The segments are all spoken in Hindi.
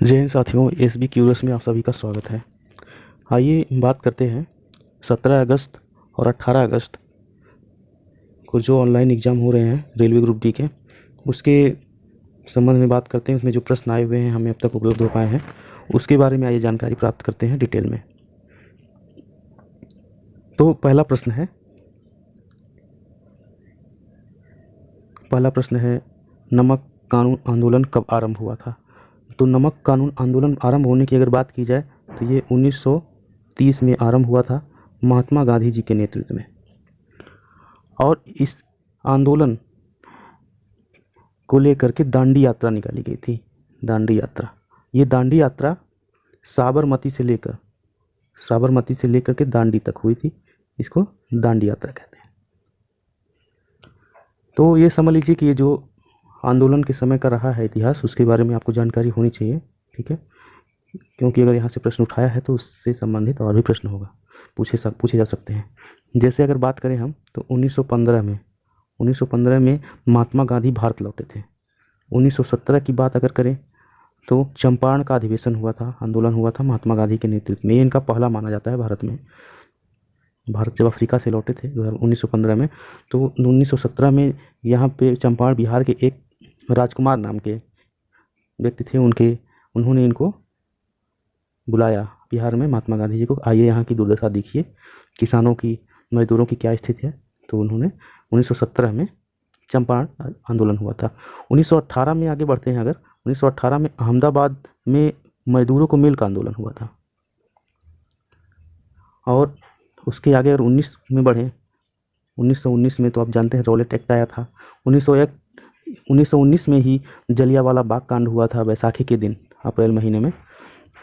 जय हिंद साथियों, एसबी क्यूरियस में आप सभी का स्वागत है। आइए बात करते हैं 17 अगस्त और 18 अगस्त को जो ऑनलाइन एग्ज़ाम हो रहे हैं रेलवे ग्रुप डी के, उसके संबंध में बात करते हैं। उसमें जो प्रश्न आए हुए हैं हमें अब तक उपलब्ध हो पाए हैं, उसके बारे में आइए जानकारी प्राप्त करते हैं डिटेल में। तो पहला प्रश्न है नमक कानून आंदोलन कब आरंभ हुआ था। तो नमक कानून आंदोलन आरंभ होने की अगर बात की जाए तो ये 1930 में आरंभ हुआ था महात्मा गांधी जी के नेतृत्व में। और इस आंदोलन को लेकर के दांडी यात्रा निकाली गई थी। दांडी यात्रा, ये दांडी यात्रा साबरमती से लेकर के दांडी तक हुई थी। इसको दांडी यात्रा कहते हैं। तो ये समझ लीजिए कि ये जो आंदोलन के समय का रहा है इतिहास, उसके बारे में आपको जानकारी होनी चाहिए, ठीक है। क्योंकि अगर यहाँ से प्रश्न उठाया है तो उससे संबंधित और भी प्रश्न होगा, पूछे जा सकते हैं। जैसे अगर बात करें हम तो 1915 में महात्मा गांधी भारत लौटे थे। 1917 की बात अगर करें तो चंपारण का अधिवेशन हुआ था, आंदोलन हुआ था महात्मा गांधी के नेतृत्व में। ये इनका पहला माना जाता है भारत में। भारत जब अफ्रीका से लौटे थे 1915 में, तो 1917 में यहाँ पे चंपारण बिहार के एक राजकुमार नाम के व्यक्ति थे, उन्होंने इनको बुलाया बिहार में, महात्मा गांधी जी को, आइए यहाँ की दुर्दशा देखिए, किसानों की, मजदूरों की क्या स्थिति है। तो उन्होंने 1917 में चंपारण आंदोलन हुआ था। 1918 में आगे बढ़ते हैं अगर, 1918 में अहमदाबाद में मजदूरों को मिल का आंदोलन हुआ था। और उसके आगे अगर 19 में बढ़ें, 1919 में तो आप जानते हैं रॉलेट एक्ट आया था। 1919 में ही जलियांवाला बाग कांड हुआ था बैसाखी के दिन, अप्रैल महीने में।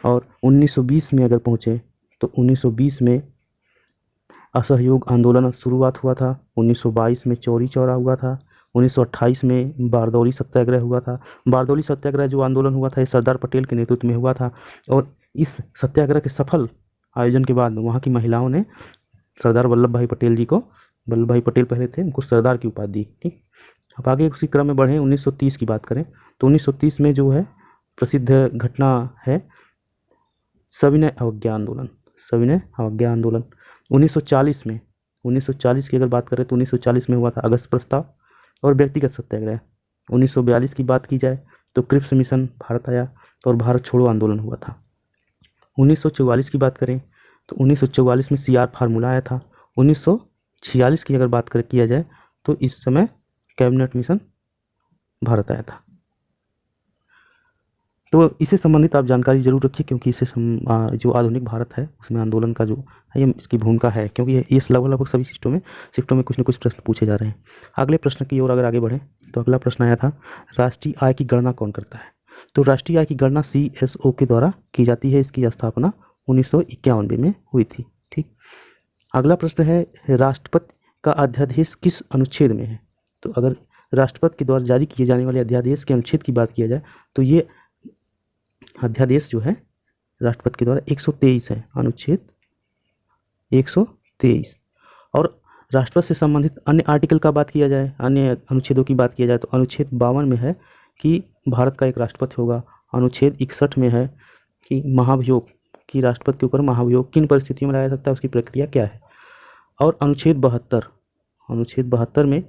और 1920 में अगर पहुँचे तो 1920 में असहयोग आंदोलन शुरुआत हुआ था। 1922 में चौरी चौरा हुआ था। 1928 में बारदौली सत्याग्रह हुआ था। बारदौली सत्याग्रह जो आंदोलन हुआ था ये सरदार पटेल के नेतृत्व में हुआ था। और इस सत्याग्रह के सफल आयोजन के बाद वहाँ की महिलाओं ने सरदार वल्लभ भाई पटेल जी को, वल्लभ भाई पटेल पहले थे, उनको सरदार की उपाधि दी। ठीक, अब आगे उसी क्रम में बढ़ें, 1930 की बात करें तो 1930 में जो है प्रसिद्ध घटना है सविनय अवज्ञा आंदोलन। 1940 की अगर बात करें तो 1940 में हुआ था अगस्त प्रस्ताव और व्यक्तिगत सत्याग्रह। 1942 की बात की जाए तो क्रिप्स मिशन भारत आया और भारत छोड़ो आंदोलन हुआ था। 1944 की बात करें तो 1944 में CR फार्मूला आया था। 1946 की अगर बात किया जाए तो इस समय कैबिनेट मिशन भारत आया था। तो इससे संबंधित आप जानकारी जरूर रखिए, क्योंकि इससे जो आधुनिक भारत है उसमें आंदोलन का जो है ये इसकी भूमिका है, क्योंकि ये लगभग सभी शिफ्टों में कुछ न कुछ प्रश्न पूछे जा रहे हैं। अगले प्रश्न की ओर अगर आगे बढ़ें तो अगला प्रश्न आया था राष्ट्रीय आय की गणना कौन करता है। तो राष्ट्रीय आय की गणना CSO के द्वारा की जाती है। इसकी स्थापना 1991 में हुई थी। ठीक, अगला प्रश्न है राष्ट्रपति का अध्यादेश किस अनुच्छेद में है। तो अगर राष्ट्रपति के द्वारा जारी किए जाने वाले अध्यादेश के अनुच्छेद की बात किया जाए तो ये अध्यादेश जो है राष्ट्रपति के द्वारा 123 है, अनुच्छेद 123। और राष्ट्रपति से संबंधित अन्य आर्टिकल का बात किया जाए, अन्य अनुच्छेदों की बात किया जाए तो अनुच्छेद 52 में है कि भारत का एक राष्ट्रपति होगा। अनुच्छेद 61 में है कि महाभियोग की राष्ट्रपति के ऊपर महाभियोग किन परिस्थितियों में लाया सकता है, उसकी प्रक्रिया क्या है। और अनुच्छेद 72 में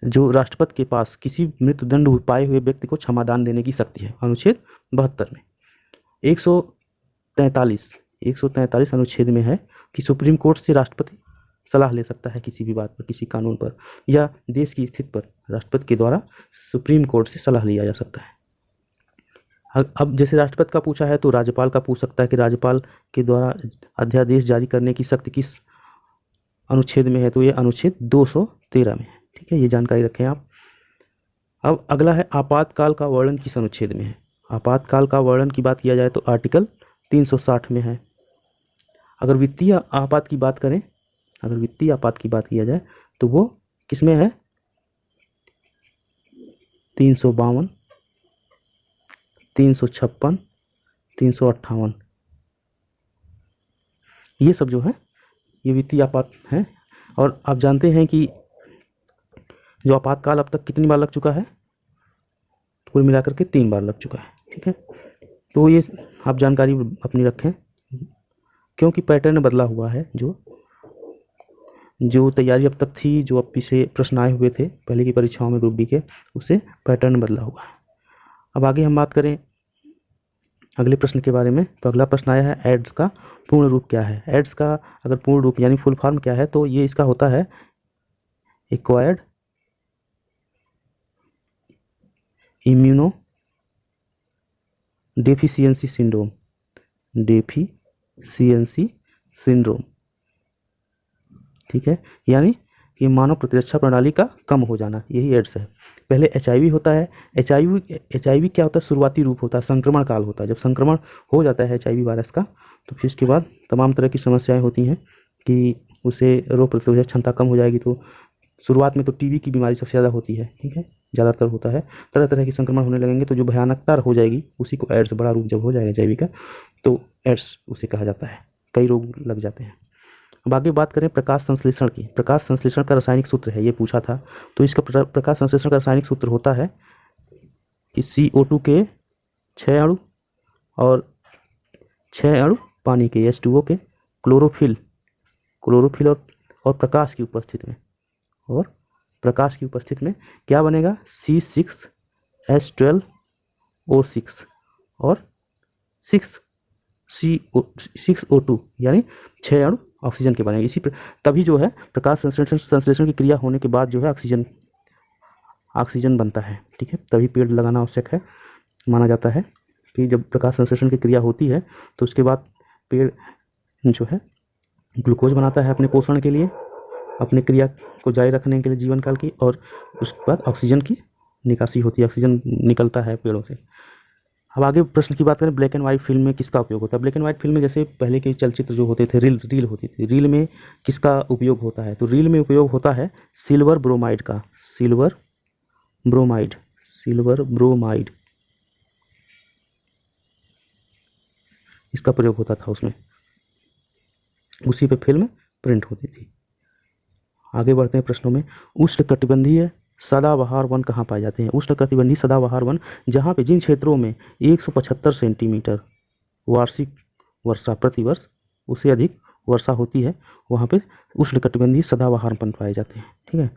जो राष्ट्रपति के पास किसी मृत्युदंड पाए हुए व्यक्ति को क्षमादान देने की शक्ति है। अनुच्छेद 72 में 143 अनुच्छेद में है कि सुप्रीम कोर्ट से राष्ट्रपति सलाह ले सकता है किसी भी बात पर, किसी कानून पर या देश की स्थिति पर राष्ट्रपति के द्वारा सुप्रीम कोर्ट से सलाह लिया जा सकता है। अब जैसे राष्ट्रपति का पूछा है तो राज्यपाल का पूछ सकता है कि राज्यपाल के द्वारा अध्यादेश जारी करने की शक्ति किस अनुच्छेद में है। तो ये अनुच्छेद 213 में है। ठीक है, ये जानकारी रखें आप। अब अगला है आपातकाल का वर्णन किस अनुच्छेद में है। आपातकाल का वर्णन की बात किया जाए तो आर्टिकल 360 में है। अगर वित्तीय आपात की बात किया जाए तो वो किस में है, 352, 356, 358, ये सब जो है ये वित्तीय आपात है। और आप जानते हैं कि जो आपातकाल अब तक कितनी बार लग चुका है, कुल मिलाकर के 3 बार लग चुका है। ठीक है, तो ये आप जानकारी अपनी रखें, क्योंकि पैटर्न बदला हुआ है। जो तैयारी अब तक थी, जो अब पीछे प्रश्न आए हुए थे पहले की परीक्षाओं में ग्रुप बी के, उससे पैटर्न बदला हुआ है। अब आगे हम बात करें अगले प्रश्न के बारे में। तो अगला प्रश्न आया है, एड्स का पूर्ण रूप क्या है। एड्स का अगर पूर्ण रूप यानी फुल फॉर्म क्या है, तो ये इसका होता है acquired immuno deficiency syndrome. Deficiency syndrome, ठीक है, यानी कि मानव प्रतिरक्षा प्रणाली का कम हो जाना, यही एड्स है। पहले एचआईवी होता है। एचआईवी क्या होता है, शुरुआती रूप होता है, संक्रमण काल होता है। जब संक्रमण हो जाता है एचआईवी वायरस का, तो फिर इसके बाद तमाम तरह की समस्याएं होती हैं कि उसे रोग प्रतिरोधक क्षमता कम हो जाएगी। तो शुरुआत में तो टीबी की बीमारी सबसे ज़्यादा होती है, ठीक है, ज़्यादातर होता है। तरह तरह के संक्रमण होने लगेंगे, तो जो भयानकता हो जाएगी उसी को एड्स, बड़ा रूप जब हो जाएगा एचआईवी का, तो एड्स उसे कहा जाता है। कई रोग लग जाते हैं। अब आगे बात करें प्रकाश संश्लेषण की। प्रकाश संश्लेषण का रासायनिक सूत्र है, ये पूछा था। तो इसका प्रकाश संश्लेषण का रासायनिक सूत्र होता है कि CO2 के 6 अणु और 6 अणु पानी के H2O के, क्लोरोफिल और प्रकाश की उपस्थिति में क्या बनेगा, C6H12O6 और 6CO2 यानी 6 अणु ऑक्सीजन के बनेंगे। तभी जो है प्रकाश संश्लेषण की क्रिया होने के बाद जो है ऑक्सीजन बनता है, ठीक है। तभी पेड़ लगाना आवश्यक है, माना जाता है कि जब प्रकाश संश्लेषण की क्रिया होती है तो उसके बाद पेड़ जो है ग्लूकोज बनाता है अपने पोषण के लिए, अपने क्रिया को जारी रखने के लिए जीवन काल की, और उसके बाद ऑक्सीजन की निकासी होती है, ऑक्सीजन निकलता है पेड़ों से। अब आगे प्रश्न की बात करें, ब्लैक एंड व्हाइट फिल्म में किसका उपयोग होता है। ब्लैक एंड व्हाइट फिल्म में जैसे पहले के चलचित्र जो होते थे, रील होती थी, रील में किसका उपयोग होता है, तो रील में उपयोग होता है सिल्वर ब्रोमाइड का। सिल्वर ब्रोमाइड इसका प्रयोग होता था उसमें, उसी पे फिल्म प्रिंट होती थी। आगे बढ़ते हैं प्रश्नों में। उष्णकटिबंधीय सदाबहार वन कहाँ पाए जाते हैं। उष्णकटिबंधीय सदाबहार वन, जहाँ पे जिन क्षेत्रों में 175 सेंटीमीटर वार्षिक वर्षा प्रतिवर्ष उससे अधिक वर्षा होती है, वहाँ पे उष्णकटिबंधीय सदाबहार वन पाए जाते हैं, ठीक है।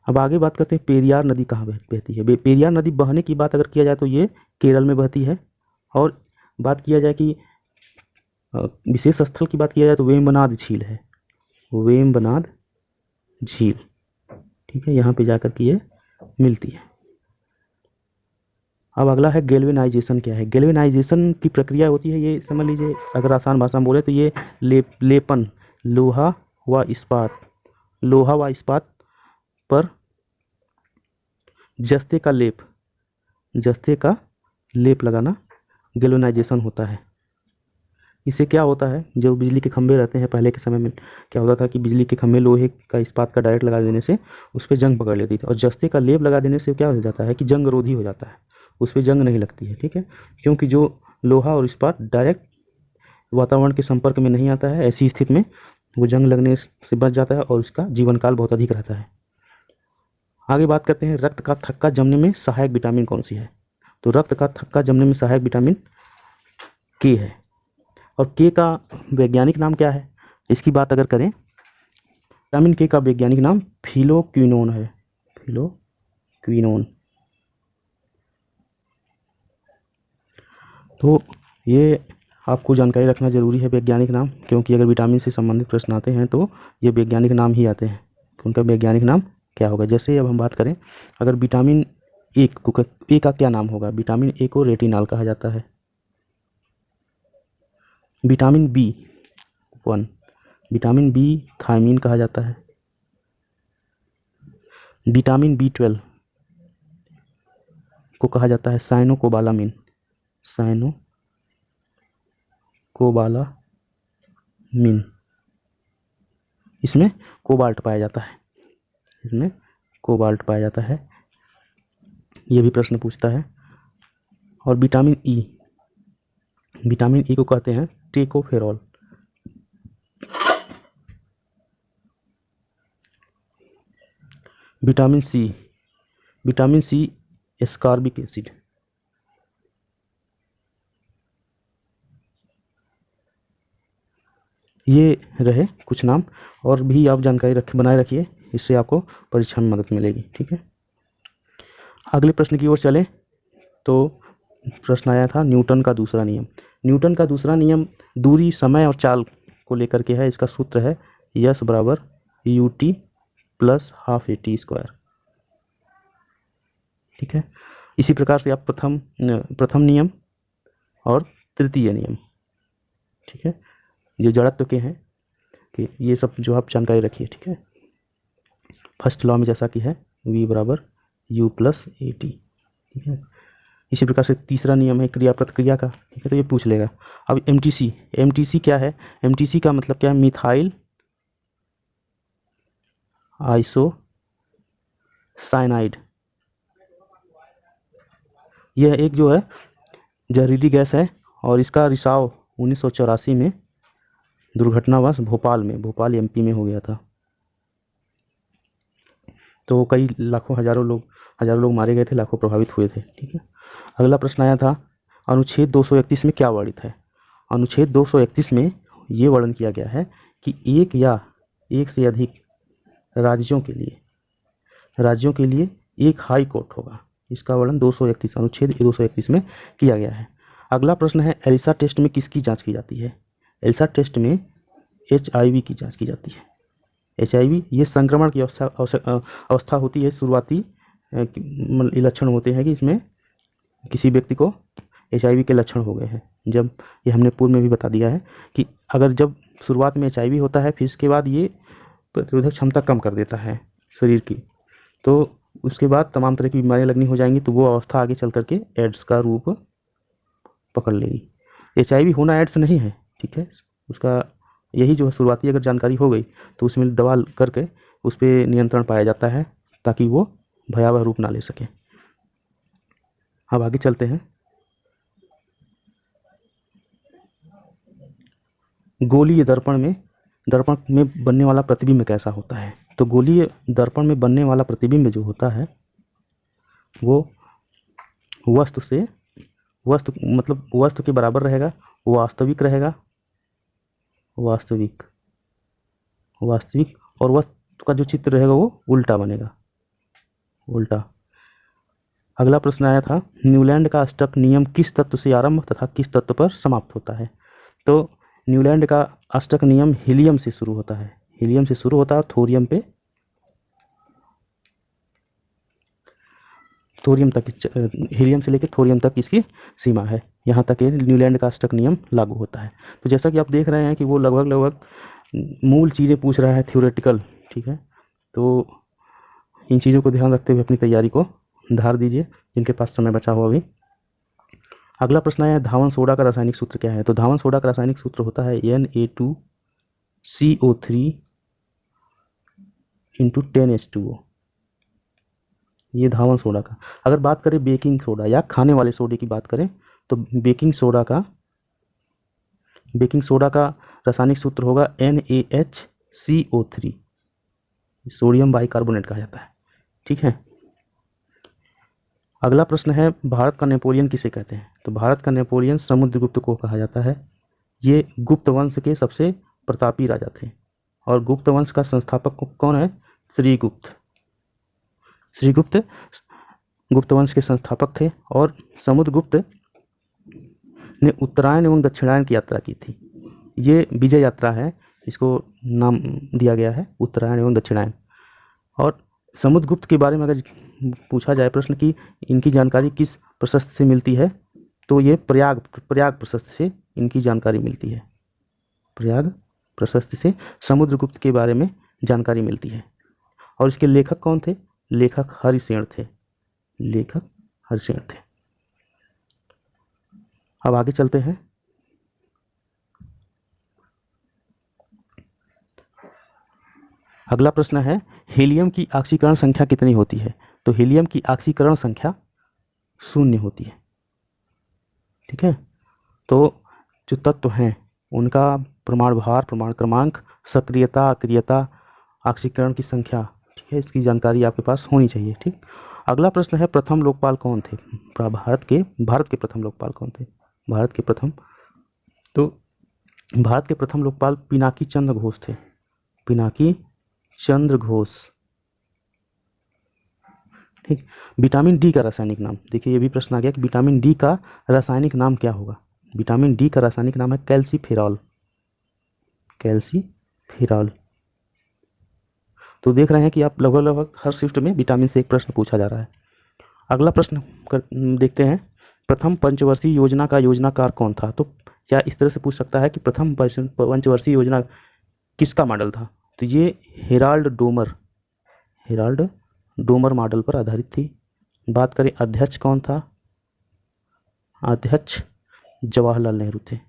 अब आगे बात करते हैं पेरियार नदी कहाँ बहती है। पेरियार नदी बहने की बात अगर किया जाए तो ये केरल में बहती है, और बात किया जाए कि विशेष स्थल की बात किया जाए तो वेम्बनाद झील है, वेम्बनाद झील, ठीक है, यहाँ पे जाकर के ये मिलती है। अब अगला है गैल्वेनाइजेशन क्या है। गैल्वेनाइजेशन की प्रक्रिया होती है, ये समझ लीजिए, अगर आसान भाषा में बोले तो ये लेपन, लोहा व इस्पात पर जस्ते का लेप लगाना गैल्वेनाइजेशन होता है। इससे क्या होता है, जो बिजली के खंभे रहते हैं, पहले के समय में क्या होता था कि बिजली के खंभे लोहे का इस्पात का डायरेक्ट लगा देने से उस पर जंग पकड़ लेती थी, और जस्ते का लेप लगा देने से क्या हो जाता है कि जंग रोधी हो जाता है, उस पर जंग नहीं लगती है, ठीक है, क्योंकि जो लोहा और इस्पात डायरेक्ट वातावरण के संपर्क में नहीं आता है, ऐसी स्थिति में वो जंग लगने से बच जाता है और उसका जीवन काल बहुत अधिक रहता है। आगे बात करते हैं, रक्त का थक्का जमने में सहायक विटामिन कौन सी है। तो रक्त का थक्का जमने में सहायक विटामिन के है, और के का वैज्ञानिक नाम क्या है, इसकी बात अगर करें, विटामिन के का वैज्ञानिक नाम फिलोक्विनोन है, फिलोक्विनोन। तो ये आपको जानकारी रखना जरूरी है वैज्ञानिक नाम, क्योंकि अगर विटामिन से संबंधित प्रश्न आते हैं तो ये वैज्ञानिक नाम ही आते हैं, तो उनका वैज्ञानिक नाम क्या होगा। जैसे अब हम बात करें, अगर विटामिन ए का क्या नाम होगा। विटामिन ए को रेटिनॉल कहा जाता है। Vitamin B1, vitamin B thymine कहा जाता है। विटामिन B12 को कहा जाता है साइनोकोबालामिन, इसमें कोबाल्ट पाया जाता है, ये भी प्रश्न पूछता है। और विटामिन ई को कहते हैं tocopherol. Vitamin C ascorbic acid, ये रहे कुछ नाम, और भी आप जानकारी बनाए रखिए, इससे आपको परीक्षा में मदद मिलेगी। ठीक है, अगले प्रश्न की ओर चलें तो प्रश्न आया था न्यूटन का दूसरा नियम। न्यूटन का दूसरा नियम दूरी, समय और चाल को लेकर के है। इसका सूत्र है यस बराबर U T plus half A T square. ठीक है, इसी प्रकार से आप प्रथम नियम और तृतीय नियम, ठीक है, जो जड़त्व के हैं, कि ये सब जो आप जानकारी रखिए। ठीक है, फर्स्ट लॉ में जैसा कि है v बराबर u प्लस ए टी। ठीक है, इसी प्रकार से तीसरा नियम है क्रिया प्रतिक्रिया का। ठीक है, तो ये पूछ लेगा। अब एमटीसी क्या है? एमटीसी का मतलब क्या है? Methyl iso cyanide. यह एक जो है जहरीली गैस है, और इसका रिसाव 1984 में दुर्घटनावश भोपाल एमपी में हो गया था। तो कई लाखों हजारों लोग मारे गए थे, लाखों प्रभावित हुए थे। ठीक है, अगला प्रश्न आया था अनुच्छेद 231 में क्या वर्णित है? अनुच्छेद 231 में ये वर्णन किया गया है कि एक या एक से अधिक राज्यों के लिए एक हाई कोर्ट होगा। इसका वर्णन 231 अनुच्छेद 231 में किया गया है। अगला प्रश्न है एलिसा टेस्ट में किसकी जांच की जाती है? एलिसा टेस्ट में HIV की जांच की जाती है। HIV ये संक्रमण की अवस्था होती है, शुरुआती लक्षण होते हैं कि इसमें किसी व्यक्ति को HIV के लक्षण हो गए हैं। जब ये हमने पूर्व में भी बता दिया है कि अगर जब शुरुआत में HIV होता है, फिर इसके बाद ये प्रतिरोधक क्षमता कम कर देता है शरीर की, तो उसके बाद तमाम तरह की बीमारियां लगनी हो जाएंगी, तो वो अवस्था आगे चल करके एड्स का रूप पकड़ लेगी। HIV होना एड्स नहीं है। ठीक है, उसका यही जो है शुरुआती अगर जानकारी हो गई तो उसमें दवा करके उस पर नियंत्रण पाया जाता है, ताकि वो भयावह रूप ना ले सके। अब आगे चलते हैं। गोलीय दर्पण में बनने वाला प्रतिबिंब कैसा होता है? तो गोलीय दर्पण में बनने वाला प्रतिबिंब जो होता है वो वस्तु के बराबर रहेगा, वास्तविक रहेगा, वास्तविक और वस्तु का जो चित्र रहेगा वो उल्टा बनेगा, उल्टा। अगला प्रश्न आया था न्यूलैंड का अष्टक नियम किस तत्व से आरंभ तथा किस तत्व पर समाप्त होता है? तो न्यूलैंड का अष्टक नियम हीलियम से शुरू होता है, और थोरियम तक, हीलियम से लेकर थोरियम तक इसकी सीमा है। यहाँ तक ये न्यूलैंड का अष्टक नियम लागू होता है। तो जैसा कि आप देख रहे हैं कि वो लगभग मूल चीज़ें पूछ रहा है, थ्योरेटिकल। ठीक है, तो इन चीज़ों को ध्यान रखते हुए अपनी तैयारी को धार दीजिए, जिनके पास समय बचा हो अभी। अगला प्रश्न आया है धावन सोडा का रासायनिक सूत्र क्या है? तो धावन सोडा का रासायनिक सूत्र होता है Na2CO3 × 10H2O। ये धावन सोडा का। अगर बात करें बेकिंग सोडा या खाने वाले सोडे की बात करें, तो बेकिंग सोडा का रासायनिक सूत्र होगा NaHCO3, सोडियम बाइकार्बोनेट कहा जाता है। ठीक है, अगला प्रश्न है भारत का नेपोलियन किसे कहते हैं? तो भारत का नेपोलियन समुद्रगुप्त को कहा जाता है। ये गुप्त वंश के सबसे प्रतापी राजा थे, और गुप्त वंश का संस्थापक कौन है? श्रीगुप्त गुप्त वंश के संस्थापक थे, और समुद्रगुप्त ने उत्तरायण एवं दक्षिणायन की यात्रा की थी। ये विजय यात्रा है, इसको नाम दिया गया है उत्तरायण एवं दक्षिणायन। और समुद्रगुप्त के बारे में अगर पूछा जाए प्रश्न कि इनकी जानकारी किस प्रशस्ति से मिलती है, तो ये प्रयाग प्रशस्ति से इनकी जानकारी मिलती है। प्रयाग प्रशस्ति से समुद्रगुप्त के बारे में जानकारी मिलती है। और इसके लेखक कौन थे? लेखक हरिसेन थे। अब आगे चलते हैं। अगला प्रश्न है हीलियम की ऑक्सीकरण संख्या कितनी होती है? तो हीलियम की ऑक्सीकरण संख्या 0 होती है। ठीक है, तो जो तत्व हैं उनका प्रमाण भार, प्रमाण क्रमांक, सक्रियता, अक्रियता, ऑक्सीकरण की संख्या, ठीक है, इसकी जानकारी आपके पास होनी चाहिए। ठीक, अगला प्रश्न है प्रथम लोकपाल कौन थे? भारत के प्रथम लोकपाल कौन थे? तो भारत के प्रथम लोकपाल पिनाकी चंद्र घोष थे। पिनाकी चंद्र घोष। ठीक। विटामिन डी का रासायनिक नाम, देखिए ये भी प्रश्न आ गया कि विटामिन डी का रासायनिक नाम क्या होगा। विटामिन डी का रासायनिक नाम है कैल्सीफेरॉल। कैल्सीफेरॉल। तो देख रहे हैं कि आप लगभग लगभग हर शिफ्ट में विटामिन से एक प्रश्न पूछा जा रहा है। अगला प्रश्न देखते हैं, प्रथम पंचवर्षीय योजना का योजनाकार कौन था। तो क्या इस तरह से पूछ सकता है कि प्रथम पंचवर्षीय योजना किसका मॉडल था। तो ये हेराल्ड डोमर मॉडल पर आधारित थी। बात करें अध्यक्ष कौन था, अध्यक्ष जवाहरलाल नेहरू थे।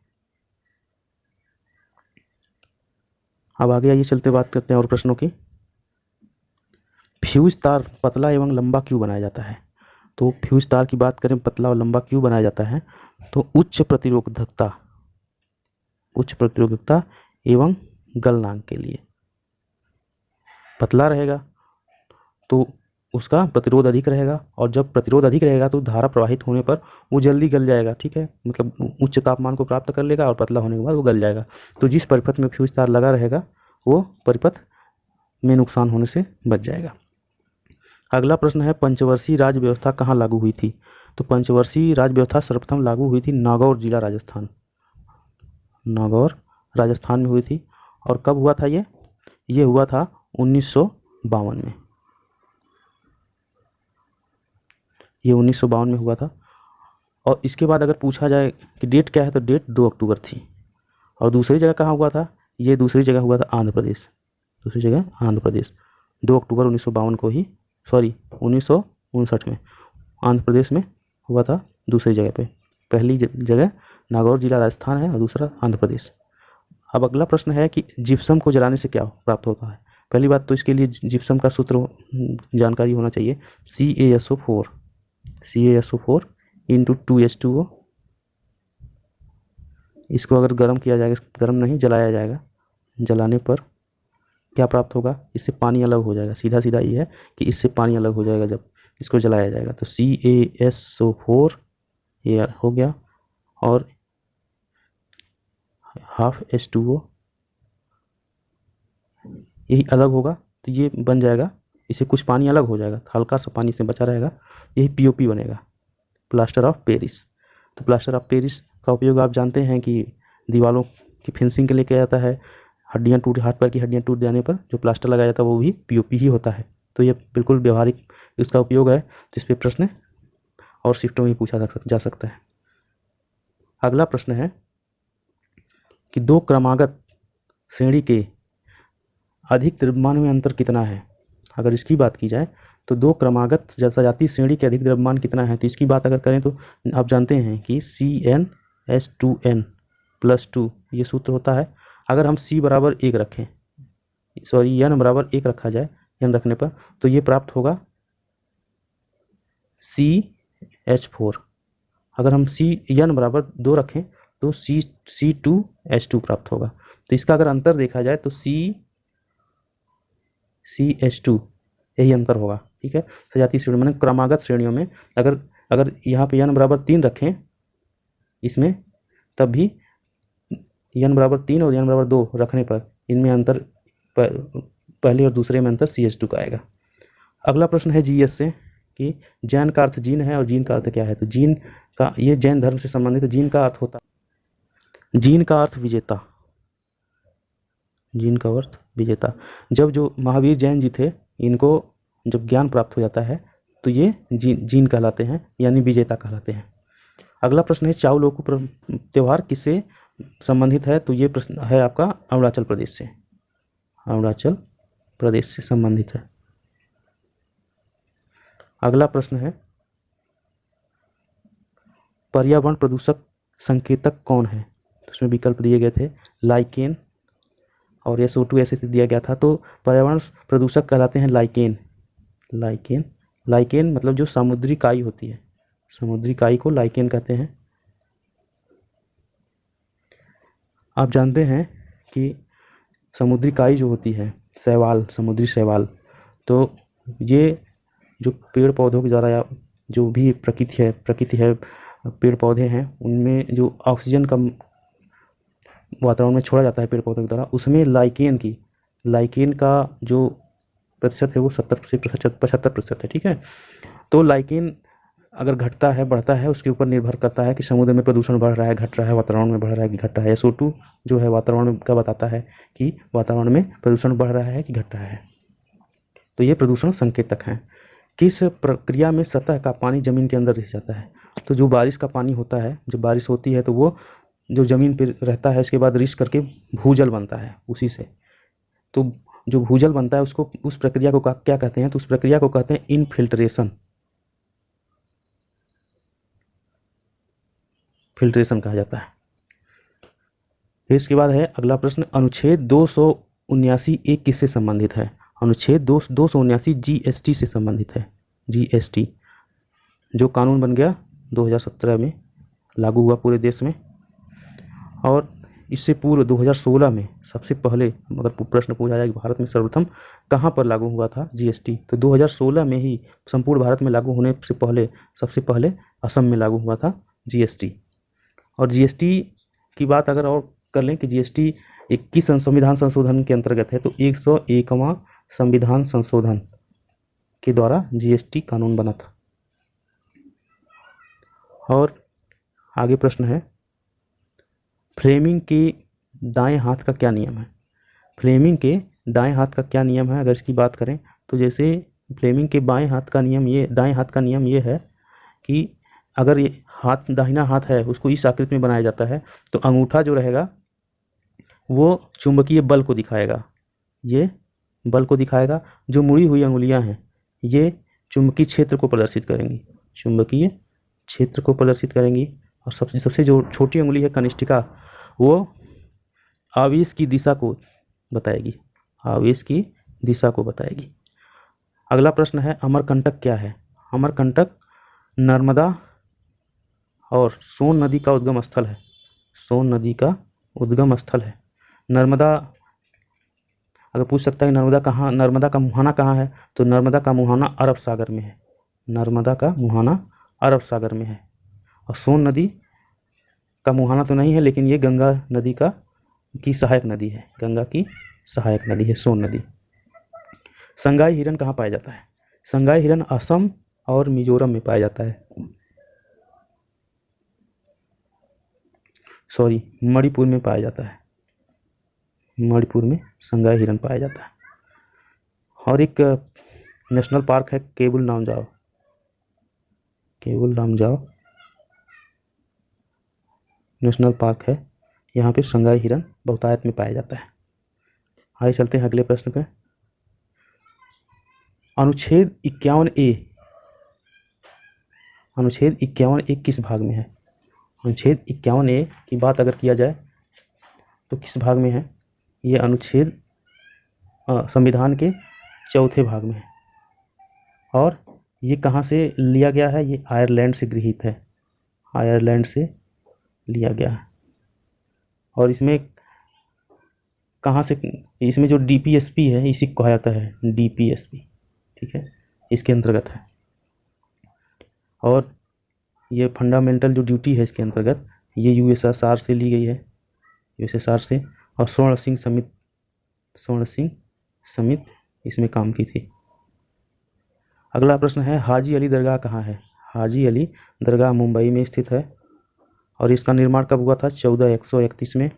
अब आगे आइए चलते बात करते हैं और प्रश्नों की। फ्यूज तार पतला एवं लंबा क्यों बनाया जाता है। तो फ्यूज तार की बात करें, पतला और लंबा क्यों बनाया जाता है, तो उच्च प्रतिरोधकता एवं गलनांक के लिए। पतला रहेगा तो उसका प्रतिरोध अधिक रहेगा, और जब प्रतिरोध अधिक रहेगा तो धारा प्रवाहित होने पर वो जल्दी गल जाएगा। ठीक है, मतलब उच्च तापमान को प्राप्त कर लेगा और पतला होने के बाद वो गल जाएगा। तो जिस परिपथ में फ्यूज तार लगा रहेगा वो परिपथ में नुकसान होने से बच जाएगा। अगला प्रश्न है, पंचवर्षीय राज्य व्यवस्था कहाँ लागू हुई थी। तो पंचवर्षीय राज्य व्यवस्था सर्वप्रथम लागू हुई थी नागौर जिला राजस्थान। नागौर राजस्थान में हुई थी। और कब हुआ था ये हुआ था 1952 में। ये 1952 में हुआ था। और इसके बाद अगर पूछा जाए कि डेट क्या है, तो डेट 2 अक्टूबर थी। और दूसरी जगह कहाँ हुआ था, ये दूसरी जगह हुआ था आंध्र प्रदेश। दूसरी जगह आंध्र प्रदेश 2 अक्टूबर 1952 को ही, 1959 में आंध्र प्रदेश में हुआ था दूसरी जगह पे। पहली जगह नागौर जिला राजस्थान है और दूसरा आंध्र प्रदेश। अब अगला प्रश्न है कि जिप्सम को जलाने से क्या प्राप्त होता है। पहली बात तो इसके लिए जिप्सम का सूत्र जानकारी होना चाहिए, CaSO4 इंटू 2H2O। इसको अगर गर्म किया जाएगा, गर्म नहीं जलाया जाएगा, जलाने पर क्या प्राप्त होगा, इससे पानी अलग हो जाएगा। सीधा सीधा ये है कि इससे पानी अलग हो जाएगा जब इसको जलाया जाएगा। तो CaSO4 ये हो गया, और हाफ H2O यही अलग होगा, तो ये बन जाएगा, इससे कुछ पानी अलग हो जाएगा, हल्का सा पानी से बचा रहेगा, यही POP बनेगा, प्लास्टर ऑफ पेरिस। तो प्लास्टर ऑफ पेरिस का उपयोग आप जानते हैं कि दीवारों की फिनिशिंग के लिए किया जाता है। हाथ पैर की हड्डियाँ टूट जाने पर जो प्लास्टर लगाया जाता है वो भी POP ही होता है। तो ये बिल्कुल व्यवहारिक इसका उपयोग है, जिस पे प्रश्न और शिफ्टों में पूछा जा सकता है। अगला प्रश्न है कि 2 क्रमागत श्रेणी के अधिक द्रव्यमान में अंतर कितना है। अगर इसकी बात की जाए तो 2 क्रमागत सजातीय श्रेणी के अधिक द्रव्यमान कितना है, तो इसकी बात अगर करें तो आप जानते हैं कि CnH2n+2 ये सूत्र होता है। अगर हम n बराबर 1 रखा जाए, n रखने पर, तो ये प्राप्त होगा CH4। अगर हम n बराबर 2 रखें तो C2H2 प्राप्त होगा। तो इसका अगर अंतर देखा जाए तो CH2 यही अंतर होगा। ठीक है, सजातीय श्रेणी माने क्रमागत श्रेणियों में अगर यहाँ पे n बराबर 3 रखें इसमें, तब भी n बराबर 3 और n बराबर 2 रखने पर इनमें अंतर, पहले और दूसरे में अंतर CH2 का आएगा। अगला प्रश्न है GS से कि जैन का अर्थ जीन है और जीन का अर्थ क्या है। तो जीन का, ये जैन धर्म से संबंधित है। जीन का अर्थ होता है, जीन का अर्थ विजेता, जीन का अर्थ विजेता। जब जो महावीर जैन जी थे, इनको जब ज्ञान प्राप्त हो जाता है तो ये जीन कहलाते हैं, यानी विजेता कहलाते हैं। अगला प्रश्न है चाउ लोकू त्यौहार किससे संबंधित है। तो ये प्रश्न है आपका अरुणाचल प्रदेश से, अरुणाचल प्रदेश से संबंधित है। अगला प्रश्न है पर्यावरण प्रदूषक संकेतक कौन है। तो उसमें विकल्प दिए गए थे लाइकेन और SO2 ऐसे दिया गया था। तो पर्यावरण प्रदूषक कहलाते हैं लाइकेन। लाइकेन मतलब जो समुद्री काई होती है, समुद्री काई को लाइकेन कहते हैं। आप जानते हैं कि समुद्री काई जो होती है, शैवाल, समुद्री शैवाल, तो ये जो पेड़ पौधों के द्वारा या जो भी प्रकृति है, पेड़ पौधे हैं, उनमें जो ऑक्सीजन का वातावरण में छोड़ा जाता है पेड़ पौधों के द्वारा, उसमें लाइकेन का जो प्रतिशत है वो 70 से 75% है। ठीक है, तो लाइकेन अगर घटता है बढ़ता है उसके ऊपर निर्भर करता है कि समुद्र में प्रदूषण बढ़ रहा है घट रहा है, वातावरण में बढ़ रहा है कि घट रहा है। SO2 जो है वातावरण का बताता है कि वातावरण में प्रदूषण बढ़ रहा है कि घट रहा है। तो ये प्रदूषण संकेतक हैं। किस प्रक्रिया में सतह का पानी जमीन के अंदर रह जाता है? तो जो बारिश का पानी होता है, जब बारिश होती है तो वो जो ज़मीन पर रहता है उसके बाद रिस करके भूजल बनता है उसी से। तो जो भूजल बनता है उसको, उस प्रक्रिया को क्या कहते हैं? तो उस प्रक्रिया को कहते हैं इनफिल्ट्रेशन। फिल्ट्रेशन कहा जाता है। फिर इसके बाद है अगला प्रश्न, अनुच्छेद 279A किससे संबंधित है? अनुच्छेद 279 GST से संबंधित है। GST जो कानून बन गया 2017 में, लागू हुआ पूरे देश में। और इससे पूर्व 2016 में सबसे पहले अगर प्रश्न पूछा जाए कि भारत में सर्वप्रथम कहाँ पर लागू हुआ था GST, तो 2016 में ही संपूर्ण भारत में लागू होने से पहले सबसे पहले असम में लागू हुआ था GST। और GST की बात अगर और कर लें कि GST 21 संविधान संशोधन के अंतर्गत है, तो 101वां संविधान संशोधन के द्वारा GST कानून बना था। और आगे प्रश्न है, फ्लेमिंग के दाएं हाथ का क्या नियम है? फ्लेमिंग के दाएं हाथ का क्या नियम है? अगर इसकी बात करें तो जैसे फ्लेमिंग के दाएं हाथ का नियम ये है कि अगर ये हाथ दाहिना हाथ है उसको इस आकृति में बनाया जाता है तो अंगूठा जो रहेगा वो चुंबकीय बल को दिखाएगा, ये बल को दिखाएगा। जो मुड़ी हुई अंगुलियां हैं ये चुंबकीय क्षेत्र को प्रदर्शित करेंगी, चुंबकीय क्षेत्र को प्रदर्शित करेंगी। और सबसे जो छोटी उंगली है कनिष्ठिका, वो आवेश की दिशा को बताएगी, आवेश की दिशा को बताएगी। अगला प्रश्न है, अमरकंटक क्या है? अमरकंटक नर्मदा और सोन नदी का उद्गम स्थल है, सोन नदी का उद्गम स्थल है। नर्मदा अगर पूछ सकता है नर्मदा का मुहाना कहाँ है, तो नर्मदा का मुहाना अरब सागर में है, नर्मदा का मुहाना अरब सागर में है। और सोन नदी का मुहाना तो नहीं है, लेकिन ये गंगा नदी की सहायक नदी है, गंगा की सहायक नदी है सोन नदी। संगाई हिरन कहाँ पाया जाता है? संगाई हिरन असम और मिजोरम में पाया जाता है, मणिपुर में पाया जाता है, मणिपुर में संगाई हिरन पाया जाता है। और एक नेशनल पार्क है केबुल लामजाओ, केबुल लामजाओ नेशनल पार्क है, यहाँ पे संगाई हिरन बहुतायत में पाया जाता है। आइए चलते हैं अगले प्रश्न पे। अनुच्छेद 51A किस भाग में है? अनुच्छेद 51A की बात अगर किया जाए तो किस भाग में है? ये अनुच्छेद संविधान के चौथे भाग में है। और ये कहाँ से लिया गया है? ये आयरलैंड से गृहीत है, आयरलैंड से लिया गया है। और इसमें कहाँ से, इसमें जो DPSP है इसी को कहा जाता है DPSP, ठीक है, इसके अंतर्गत है। और ये फंडामेंटल जो ड्यूटी है इसके अंतर्गत ये USSR से ली गई है, USSR से। और स्वर्ण सिंह समित इसमें काम की थी। अगला प्रश्न है, हाजी अली दरगाह कहाँ है? हाजी अली दरगाह मुंबई में स्थित है। और इसका निर्माण कब हुआ था? 1431 में,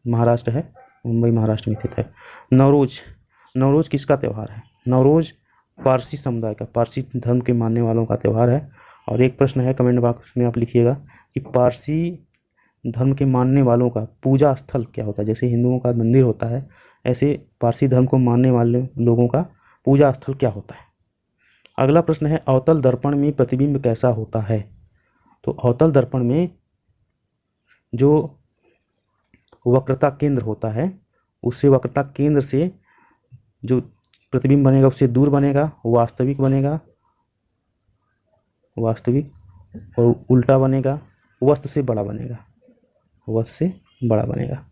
महाराष्ट्र है, मुंबई महाराष्ट्र में स्थित है। नवरोज किसका त्यौहार है? नवरोज पारसी समुदाय का, पारसी धर्म के मानने वालों का त्यौहार है। और एक प्रश्न है, कमेंट बॉक्स में आप लिखिएगा कि पारसी धर्म के मानने वालों का पूजा स्थल क्या होता है? जैसे हिंदुओं का मंदिर होता है, ऐसे पारसी धर्म को मानने वाले लोगों का पूजा स्थल क्या होता है? अगला प्रश्न है, अवतल दर्पण में प्रतिबिंब कैसा होता है? तो अवतल दर्पण में जो वक्रता केंद्र होता है, उससे वक्रता केंद्र से जो प्रतिबिंब बनेगा उससे दूर बनेगा, वास्तविक बनेगा, वास्तविक, और उल्टा बनेगा, वस्तु से बड़ा बनेगा, वस्तु से बड़ा बनेगा।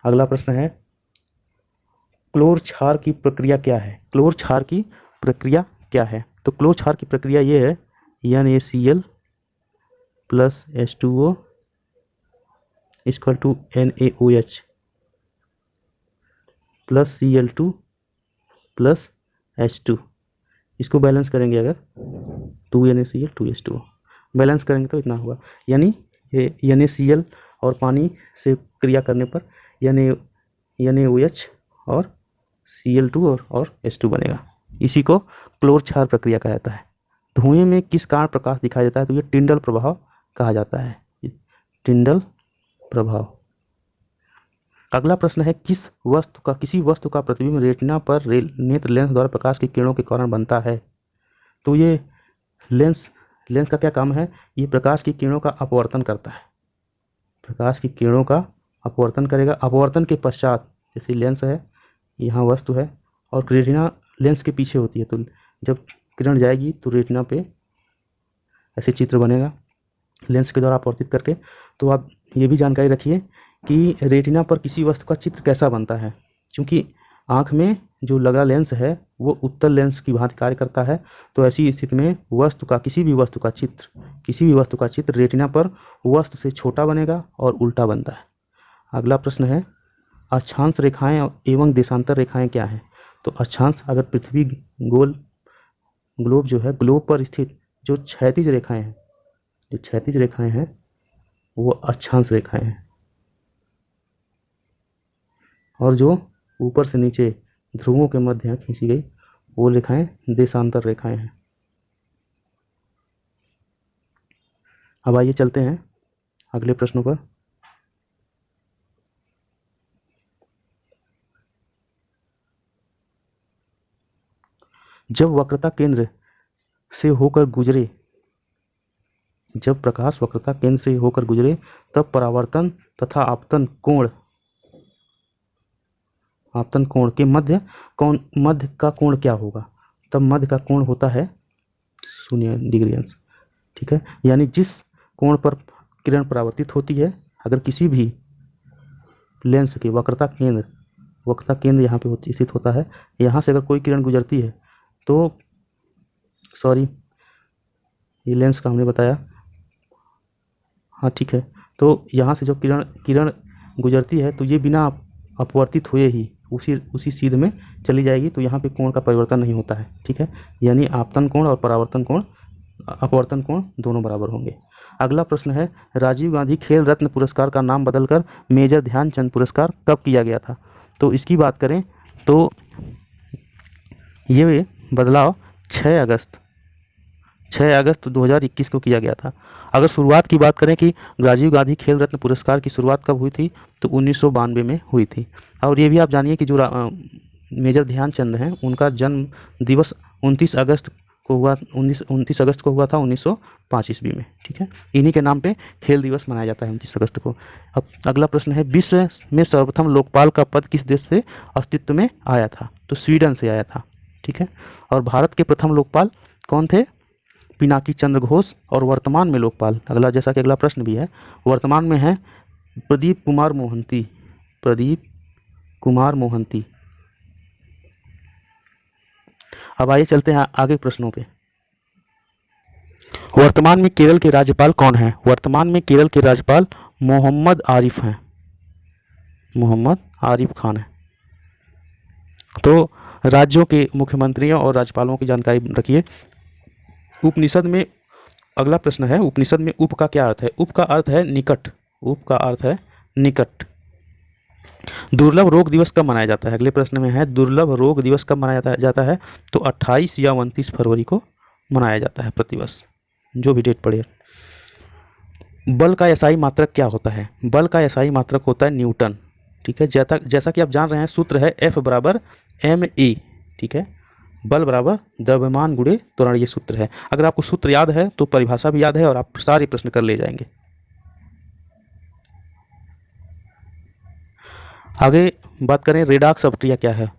अगला प्रश्न है, क्लोर क्षार की प्रक्रिया क्या है? क्लोर क्षार की प्रक्रिया क्या है? तो क्लोर क्षार की प्रक्रिया ये है, NaCl + H2O equal to NaOH plus Cl2 plus H2। इसको बैलेंस करेंगे अगर 2NaCl 2H2O बैलेंस करेंगे तो इतना होगा, यानी ये NaCl और पानी से क्रिया करने पर NaOH और Cl2 और H2 बनेगा। इसी को क्लोर क्षार प्रक्रिया कहा जाता है। धुएं में किस कारण प्रकाश दिखाई देता है? तो ये टिंडल प्रभाव कहा जाता है, टिंडल प्रभाव। अगला प्रश्न है किसी वस्तु का प्रतिबिंब रेटिना पर नेत्र लेंस द्वारा प्रकाश की किरणों के कारण बनता है? तो ये लेंस का क्या काम है? ये प्रकाश की किरणों का अपवर्तन करता है, प्रकाश की किरणों का अपवर्तन करेगा। अपवर्तन के पश्चात जैसे लेंस है, यहाँ वस्तु है और रेटिना लेंस के पीछे होती है, तो जब किरण जाएगी तो रेटिना पे ऐसे चित्र बनेगा लेंस के द्वारा अपवर्तित करके। तो आप ये भी जानकारी रखिए कि रेटिना पर किसी वस्तु का चित्र कैसा बनता है। क्योंकि आँख में जो लगा लेंस है वो उत्तल लेंस की भांति कार्य करता है, तो ऐसी स्थिति में किसी भी वस्तु का चित्र रेटिना पर वस्तु से छोटा बनेगा और उल्टा बनता है। अगला प्रश्न है अक्षांश रेखाएं एवं देशांतर रेखाएं क्या हैं? तो अक्षांश, अगर पृथ्वी ग्लोब पर स्थित जो क्षैतिज रेखाएं हैं वो अक्षांश रेखाएं हैं, और जो ऊपर से नीचे ध्रुवों के मध्य खींची गई वो रेखाएं देशांतर रेखाएं हैं। अब आइए चलते हैं अगले प्रश्नों पर। जब प्रकाश वक्रता केंद्र से होकर गुजरे तब परावर्तन तथा आपतन कोण के मध्य का कोण क्या होगा? तब मध्य का कोण होता है 0 डिग्री अंश। ठीक है, यानी जिस कोण पर किरण परावर्तित होती है, अगर किसी भी लेंस के वक्रता केंद्र यहाँ पे स्थित होता है, यहाँ से अगर कोई किरण गुजरती है तो ये लेंस का हमने बताया, हाँ ठीक है। तो यहाँ से जो किरण गुजरती है तो ये बिना अपवर्तित हुए ही उसी सीध में चली जाएगी, तो यहाँ पे कोण का परिवर्तन नहीं होता है। ठीक है, यानी आपतन कोण और अपवर्तन कोण दोनों बराबर होंगे। अगला प्रश्न है राजीव गांधी खेल रत्न पुरस्कार का नाम बदलकर मेजर ध्यानचंद पुरस्कार कब किया गया था? तो इसकी बात करें तो ये बदलाव 6 अगस्त 2021 को किया गया था। अगर शुरुआत की बात करें कि राजीव गांधी खेल रत्न पुरस्कार की शुरुआत कब हुई थी, तो 1992 में हुई थी। और ये भी आप जानिए कि जो मेजर ध्यानचंद हैं उनका जन्म दिवस 29 अगस्त को हुआ था 1905 ईस्वी में। ठीक है, इन्हीं के नाम पे खेल दिवस मनाया जाता है 29 अगस्त को। अब अगला प्रश्न है विश्व में सर्वप्रथम लोकपाल का पद किस देश से अस्तित्व में आया था? तो स्वीडन से आया था। ठीक है, और भारत के प्रथम लोकपाल कौन थे? पिनाकी चंद्र घोष। और वर्तमान में लोकपाल, जैसा कि अगला प्रश्न भी है, वर्तमान में है प्रदीप कुमार मोहंती। अब आइए चलते हैं आगे प्रश्नों पे। वर्तमान में केरल के राज्यपाल कौन हैं? वर्तमान में केरल के राज्यपाल मोहम्मद आरिफ खान हैं। तो राज्यों के मुख्यमंत्रियों और राज्यपालों की जानकारी रखिए। उपनिषद में अगला प्रश्न है, उपनिषद में उप का क्या अर्थ है? उप का अर्थ है निकट। दुर्लभ रोग दिवस कब मनाया जाता है? अगले प्रश्न में है दुर्लभ रोग दिवस कब मनाया जाता है? तो 28 या 29 फरवरी को मनाया जाता है प्रतिवर्ष, जो भी डेट पड़े। बल का एसआई मात्रक क्या होता है? बल का एसआई मात्रक होता है न्यूटन। ठीक है, जैसा कि आप जान रहे हैं सूत्र है F बराबर ma। ठीक है, बल बराबर द्रव्यमान गुणे त्वरण, ये सूत्र है। अगर आपको सूत्र याद है तो परिभाषा भी याद है और आप सारे प्रश्न कर ले जाएंगे। आगे बात करें रेडॉक्स अभिक्रिया क्या है?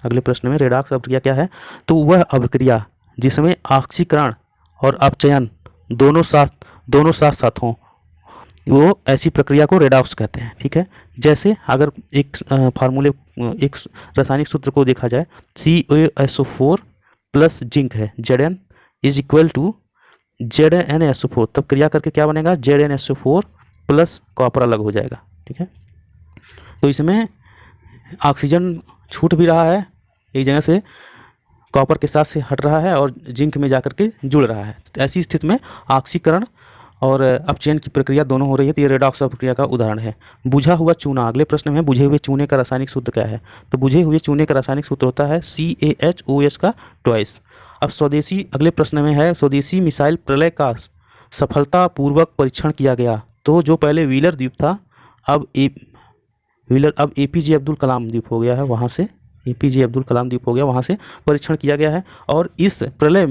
अगले प्रश्न में रेडॉक्स अभिक्रिया क्या है? तो वह अभिक्रिया जिसमें ऑक्सीकरण और अपचयन दोनों साथ हों, वो ऐसी प्रक्रिया को रेडॉक्स कहते हैं। ठीक है, जैसे अगर एक रासायनिक सूत्र को देखा जाए, CaSO4 प्लस जिंक है, Zn is equal to ZnSO4, तब क्रिया करके क्या बनेगा? ZnSO4 प्लस कॉपर अलग हो जाएगा। ठीक है। तो इसमें ऑक्सीजन छूट भी रहा है एक जगह से, कॉपर के साथ से हट रहा है और जिंक में जाकर के जुड़ रहा है। तो ऐसी स्थिति में ऑक्सीकरण और अपचयन की प्रक्रिया दोनों हो रही है। तो ये रेडॉक्स प्रक्रिया का उदाहरण है। बुझा हुआ चूना, अगले प्रश्न में बुझे हुए चूने का रासायनिक सूत्र क्या है? तो बुझे हुए चूने का रासायनिक सूत्र होता है CaHOS का ट्वाइस। अब स्वदेशी, अगले प्रश्न में है स्वदेशी मिसाइल प्रलय का सफलतापूर्वक परीक्षण किया गया। तो जो पहले व्हीलर द्वीप था अब APJ अब्दुल कलाम द्वीप हो गया है, वहाँ से APJ अब्दुल कलाम द्वीप हो गया, वहाँ से परीक्षण किया गया है। और इस प्रलय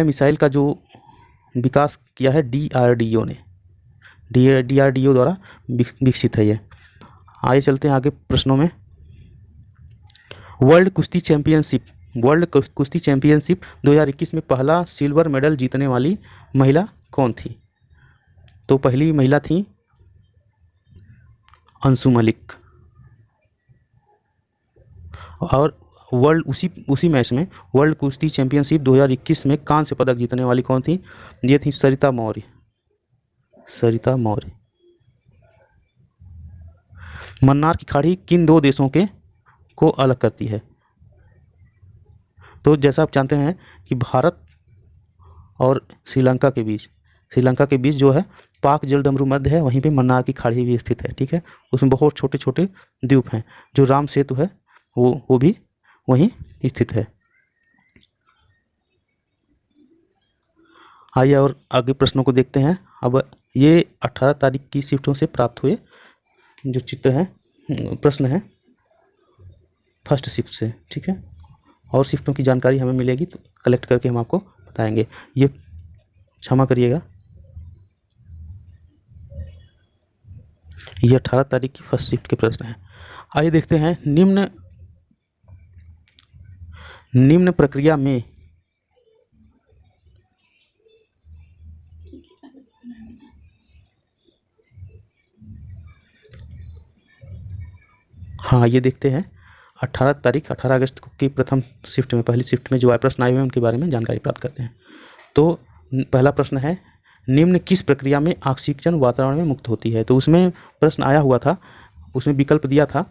मिसाइल का जो विकास किया है DRDO ने, DRDO द्वारा विकसित है ये। आगे चलते हैं आगे प्रश्नों में। वर्ल्ड कुश्ती चैंपियनशिप 2021 में पहला सिल्वर मेडल जीतने वाली महिला कौन थी? तो पहली महिला थी अंशु मलिक। और उसी मैच में वर्ल्ड कुश्ती चैंपियनशिप 2021 में कांस्य पदक जीतने वाली कौन थी? ये थी सरिता मौर्य। मन्नार की खाड़ी किन दो देशों को अलग करती है? तो जैसा आप जानते हैं कि भारत और श्रीलंका के बीच जो है पाक जलडमरू मध्य है, वहीं पे मन्नार की खाड़ी भी स्थित है। ठीक है, उसमें बहुत छोटे छोटे द्वीप हैं। जो राम सेतु है वो भी वहीं स्थित है। आइए और आगे प्रश्नों को देखते हैं। अब ये 18 तारीख की शिफ्टों से प्राप्त हुए जो चित्र हैं, प्रश्न हैं फर्स्ट शिफ्ट से। ठीक है, और शिफ्टों की जानकारी हमें मिलेगी तो कलेक्ट करके हम आपको बताएंगे। ये क्षमा करिएगा, ये 18 तारीख की फर्स्ट शिफ्ट के प्रश्न हैं। आइए देखते हैं। निम्न प्रक्रिया में हाँ, ये देखते हैं 18 अगस्त की प्रथम शिफ्ट में, पहली शिफ्ट में जो प्रश्न आए हुए हैं उनके बारे में जानकारी प्राप्त करते हैं। तो पहला प्रश्न है, निम्न किस प्रक्रिया में ऑक्सीजन वातावरण में मुक्त होती है? तो उसमें प्रश्न आया हुआ था, उसमें विकल्प दिया था